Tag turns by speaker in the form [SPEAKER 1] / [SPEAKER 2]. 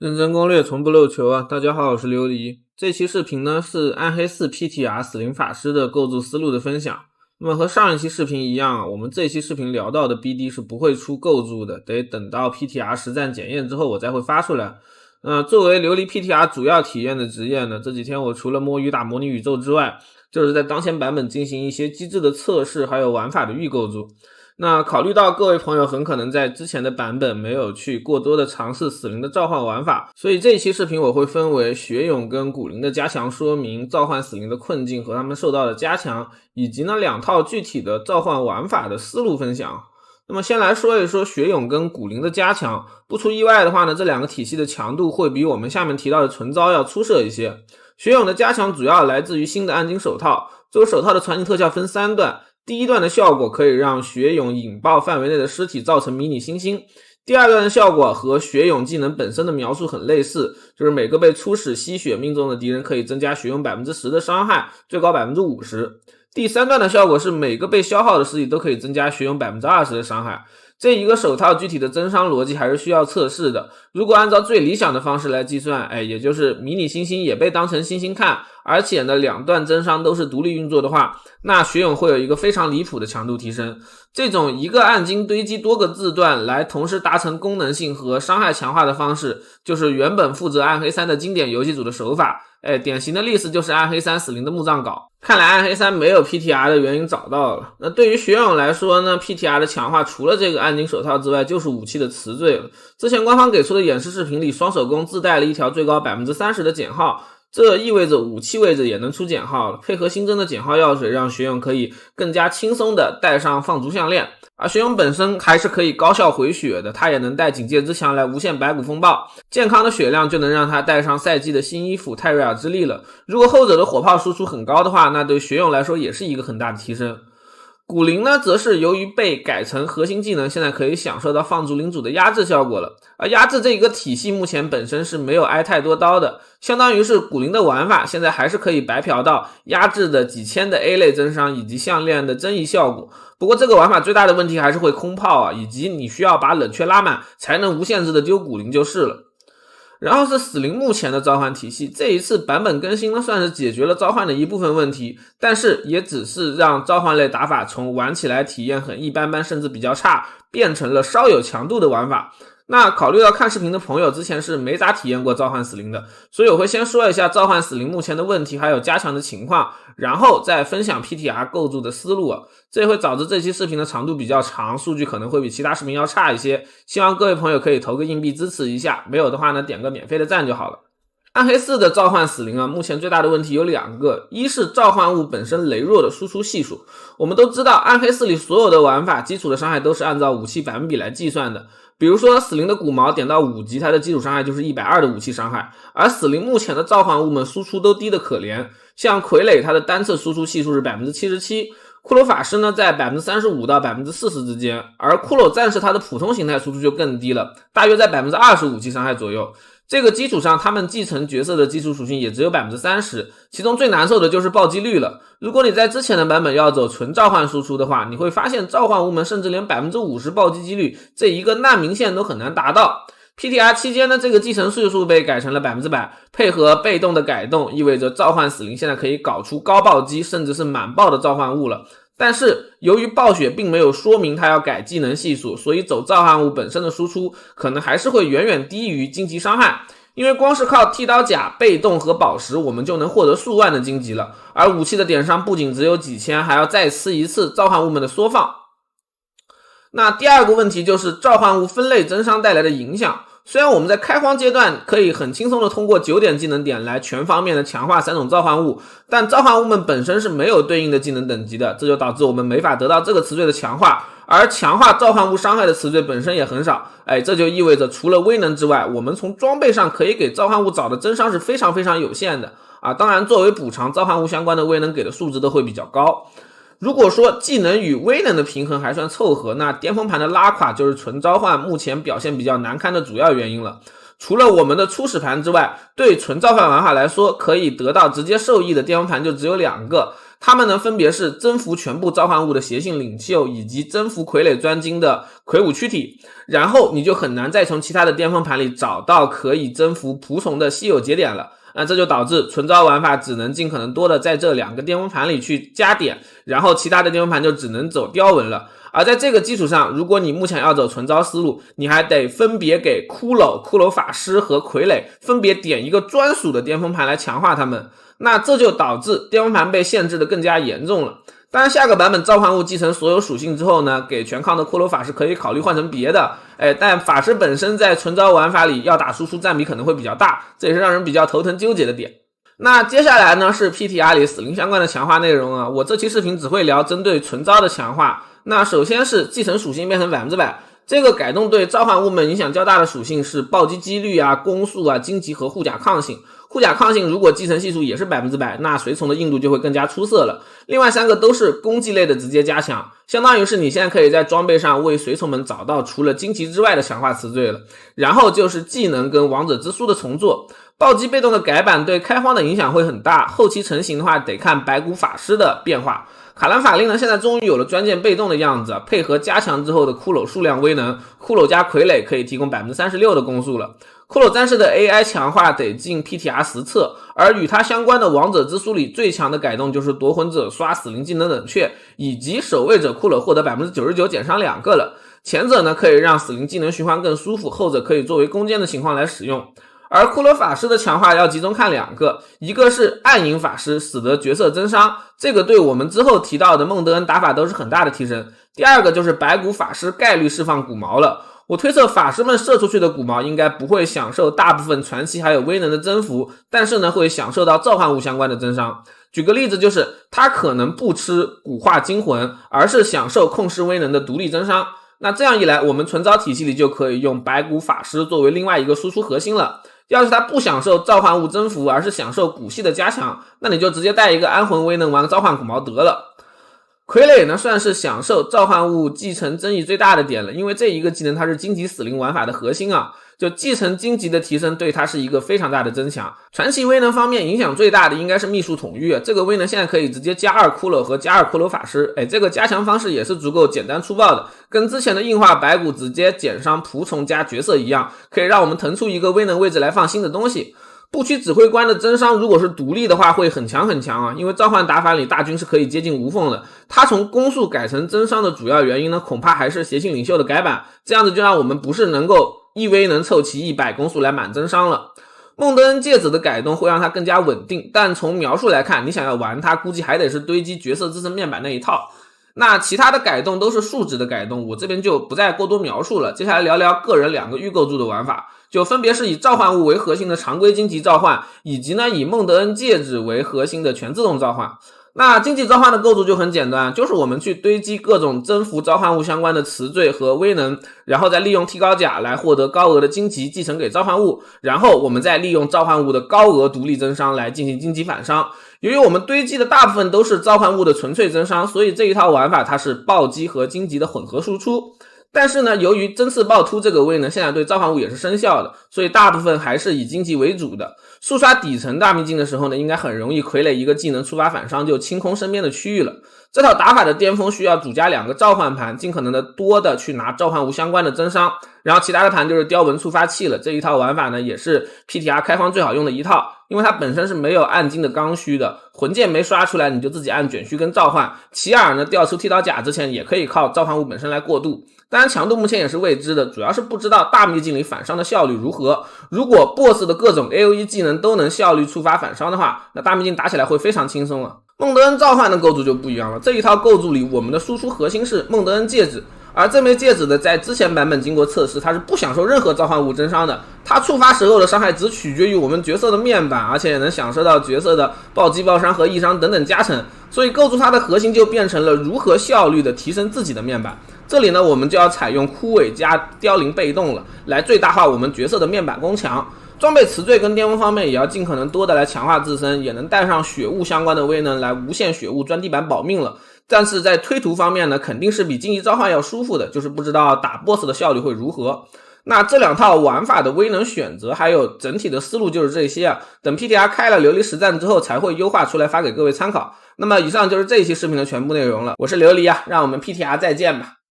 [SPEAKER 1] 认真攻略从不漏球啊！大家好，我是琉璃。这期视频呢是暗黑4 PTR 死灵法师的构筑思路的分享。那么和上一期视频一样，我们这期视频聊到的 BD 是不会出构筑的，得等到 PTR 实战检验之后我再会发出来。作为琉璃 PTR 主要体验的职业呢，这几天我除了摸鱼打模拟宇宙之外，就是在当前版本进行一些机制的测试，还有玩法的预构筑。那考虑到各位朋友很可能在之前的版本没有去过多的尝试死灵的召唤玩法，所以这一期视频我会分为血勇跟骨灵的加强说明，召唤死灵的困境和他们受到的加强，以及呢两套具体的召唤玩法的思路分享。那么先来说一说血勇跟骨灵的加强，不出意外的话呢，这两个体系的强度会比我们下面提到的纯招要出色一些。血勇的加强主要来自于新的暗金手套，这个手套的传奇特效分3段，第一段的效果可以让血勇引爆范围内的尸体造成迷你星星，第二段的效果和血勇技能本身的描述很类似，就是每个被初始吸血命中的敌人可以增加血勇 10% 的伤害，最高 50%。第三段的效果是每个被消耗的尸体都可以增加血勇 20% 的伤害。这一个手套具体的增伤逻辑还是需要测试的，如果按照最理想的方式来计算，也就是迷你星星也被当成星星看，而且呢两段增伤都是独立运作的话，那血勇会有一个非常离谱的强度提升。这种一个暗金堆积多个字段来同时达成功能性和伤害强化的方式，就是原本负责暗黑3的经典游戏组的手法。典型的例子就是暗黑3死灵的墓葬稿。看来暗黑3没有 PTR 的原因找到了。那对于血勇来说呢， PTR 的强化除了这个暗金手套之外就是武器的词缀了。之前官方给出的演示视频里，双手弓自带了一条最高 30% 的减耗，这意味着武器位置也能出减耗了，配合新增的减耗药水，让血勇可以更加轻松的戴上放逐项链。而血勇本身还是可以高效回血的，它也能带警戒之墙来无限白骨风暴，健康的血量就能让它带上赛季的新衣服泰瑞尔之力了。如果后者的火炮输出很高的话，那对血勇来说也是一个很大的提升。骨灵呢，则是由于被改成核心技能，现在可以享受到放逐领主的压制效果了。而压制这一个体系目前本身是没有挨太多刀的，相当于是骨灵的玩法现在还是可以白嫖到压制的几千的 A 类增伤以及项链的增益效果。不过这个玩法最大的问题还是会空炮啊，以及你需要把冷却拉满才能无限制的丢骨灵就是了。然后是死灵目前的召唤体系，这一次版本更新呢，算是解决了召唤的一部分问题，但是也只是让召唤类打法从玩起来体验很一般般甚至比较差，变成了稍有强度的玩法。那考虑到看视频的朋友之前是没咋体验过召唤死灵的，所以我会先说一下召唤死灵目前的问题还有加强的情况，然后再分享 PTR 构筑的思路这会导致这期视频的长度比较长，数据可能会比其他视频要差一些，希望各位朋友可以投个硬币支持一下，没有的话呢点个免费的赞就好了。暗黑4的召唤死灵目前最大的问题有2个，一是召唤物本身羸弱的输出系数。我们都知道暗黑4里所有的玩法基础的伤害都是按照武器百分比来计算的，比如说死灵的骨毛点到5级，它的基础伤害就是120的武器伤害，而死灵目前的召唤物们输出都低的可怜，像傀儡它的单次输出系数是 77%， 骷髅法师呢在 35% 到 40% 之间，而骷髅战士它的普通形态输出就更低了，大约在 20% 武器伤害左右。这个基础上他们继承角色的基础属性也只有 30%， 其中最难受的就是暴击率了。如果你在之前的版本要走纯召唤输出的话，你会发现召唤物们甚至连 50% 暴击几率这一个难民线都很难达到。PTR 期间呢，这个继承岁数被改成了 100%， 配合被动的改动，意味着召唤死灵现在可以搞出高暴击甚至是满爆的召唤物了。但是由于暴雪并没有说明它要改技能系数，所以走召唤物本身的输出可能还是会远远低于荆棘伤害，因为光是靠剃刀甲、被动和宝石我们就能获得数万的荆棘了，而武器的点伤不仅只有几千，还要再吃一次召唤物们的缩放。那第二个问题就是召唤物分类增伤带来的影响。虽然我们在开荒阶段可以很轻松的通过9点技能点来全方面的强化3种召唤物，但召唤物们本身是没有对应的技能等级的，这就导致我们没法得到这个词缀的强化，而强化召唤物伤害的词缀本身也很少。这就意味着除了威能之外，我们从装备上可以给召唤物找的增伤是非常非常有限的当然作为补偿，召唤物相关的威能给的数值都会比较高。如果说技能与威能的平衡还算凑合，那巅峰盘的拉垮就是纯召唤目前表现比较难堪的主要原因了。除了我们的初始盘之外，对纯召唤玩法来说可以得到直接受益的巅峰盘就只有2个，它们呢分别是征服全部召唤物的邪性领袖，以及征服傀儡专精的魁梧躯体，然后你就很难再从其他的巅峰盘里找到可以征服仆从的稀有节点了。那这就导致纯招玩法只能尽可能多的在这2个巅峰盘里去加点，然后其他的巅峰盘就只能走雕纹了。而在这个基础上，如果你目前要走纯招思路，你还得分别给骷髅法师和傀儡分别点一个专属的巅峰盘来强化他们，那这就导致巅峰盘被限制的更加严重了。当然下个版本召唤物继承所有属性之后呢，给全抗的骷髅法师可以考虑换成别的，但法师本身在纯招玩法里要打输出占比可能会比较大，这也是让人比较头疼纠结的点。那接下来呢是 PTR 里死灵相关的强化内容啊，我这期视频只会聊针对纯招的强化。那首先是继承属性变成 100%， 这个改动对召唤物们影响较大的属性是暴击几率啊、攻速啊、荆棘和护甲抗性。护甲抗性如果继承系数也是 100%， 那随从的硬度就会更加出色了。另外3个都是攻击类的直接加强，相当于是你现在可以在装备上为随从们找到除了荆棘之外的强化词缀了。然后就是技能跟王者之书的重做，暴击被动的改版对开荒的影响会很大，后期成型的话得看白骨法师的变化。卡兰法令呢，现在终于有了专键被动的样子，配合加强之后的骷髅数量威能，骷髅加傀儡可以提供 36% 的攻速了。骷髅战士的 AI 强化得进 PTR 实测，而与它相关的王者之书里最强的改动就是夺魂者刷死灵技能冷却，以及守卫者骷髅获得 99% 减伤2个了。前者呢可以让死灵技能循环更舒服，后者可以作为攻坚的情况来使用。而骷髅法师的强化要集中看2个，一个是暗影法师使得角色增伤，这个对我们之后提到的孟德恩打法都是很大的提升。第二个就是白骨法师概率释放骨毛了，我推测法师们射出去的骨毛应该不会享受大部分传奇还有威能的增幅，但是呢会享受到召唤物相关的增伤。举个例子，就是他可能不吃骨化精魂，而是享受控制威能的独立增伤。那这样一来，我们纯招体系里就可以用白骨法师作为另外一个输出核心了。要是他不享受召唤物增幅，而是享受骨系的加强，那你就直接带一个安魂威能玩召唤骨毛得了。傀儡呢算是享受召唤物继承争议最大的点了，因为这一个技能它是荆棘死灵玩法的核心啊，就继承荆棘的提升对它是一个非常大的增强。传奇威能方面影响最大的应该是秘术统御，这个威能现在可以直接加2骷髅和加2骷髅法师，这个加强方式也是足够简单粗暴的，跟之前的硬化白骨直接减伤仆从加角色一样，可以让我们腾出一个威能位置来放新的东西。部区指挥官的增伤如果是独立的话会很强很强啊，因为召唤打法里大军是可以接近无缝的。它从攻速改成增伤的主要原因呢，恐怕还是邪性领袖的改版，这样子就让我们不是能够一威能凑齐100攻速来满增伤了。孟德恩戒指的改动会让它更加稳定，但从描述来看，你想要玩它估计还得是堆积角色自身面板那一套。那其他的改动都是数值的改动，我这边就不再过多描述了。接下来聊聊个人2个预构筑的玩法，就分别是以召唤物为核心的常规荆棘召唤，以及呢以孟德恩戒指为核心的全自动召唤。那经济召唤的构筑就很简单，就是我们去堆积各种征服召唤物相关的词缀和威能，然后再利用剃高甲来获得高额的荆棘继承给召唤物，然后我们再利用召唤物的高额独立增伤来进行荆棘反伤。由于我们堆积的大部分都是召唤物的纯粹增伤，所以这一套玩法它是暴击和荆棘的混合输出。但是呢，由于针刺暴突这个威能现在对召唤物也是生效的，所以大部分还是以荆棘为主的。速刷底层大秘境的时候呢，应该很容易傀儡一个技能触发反伤就清空身边的区域了。这套打法的巅峰需要主加2个召唤盘，尽可能的多的去拿召唤物相关的增伤，然后其他的盘就是雕纹触发器了。这一套玩法呢，也是 PTR 开荒最好用的一套，因为它本身是没有暗金的刚需的，魂剑没刷出来你就自己按卷须跟召唤。其二呢，调出剃刀甲之前也可以靠召唤物本身来过渡，当然强度目前也是未知的，主要是不知道大秘境里反伤的效率如何。如果 BOSS 的各种 AoE 技能都能效率触发反伤的话，那大秘境打起来会非常轻松了。孟德恩召唤的构筑就不一样了，这一套构筑里我们的输出核心是孟德恩戒指，而这枚戒指的在之前版本经过测试，它是不享受任何召唤物增伤的，它触发时候的伤害只取决于我们角色的面板，而且也能享受到角色的暴击爆伤和易伤等等加成，所以构筑它的核心就变成了如何效率的提升自己的面板。这里呢，我们就要采用枯萎加凋零被动了，来最大化我们角色的面板攻强。装备词缀跟巅峰方面也要尽可能多的来强化自身，也能带上血雾相关的威能来无限血雾钻地板保命了。但是在推图方面呢，肯定是比荆棘召唤要舒服的，就是不知道打 BOSS 的效率会如何。那这两套玩法的威能选择还有整体的思路就是这些啊，等 PTR 开了琉璃实战之后才会优化出来发给各位参考。那么以上就是这一期视频的全部内容了，我是琉璃啊，让我们 PTR 再见吧。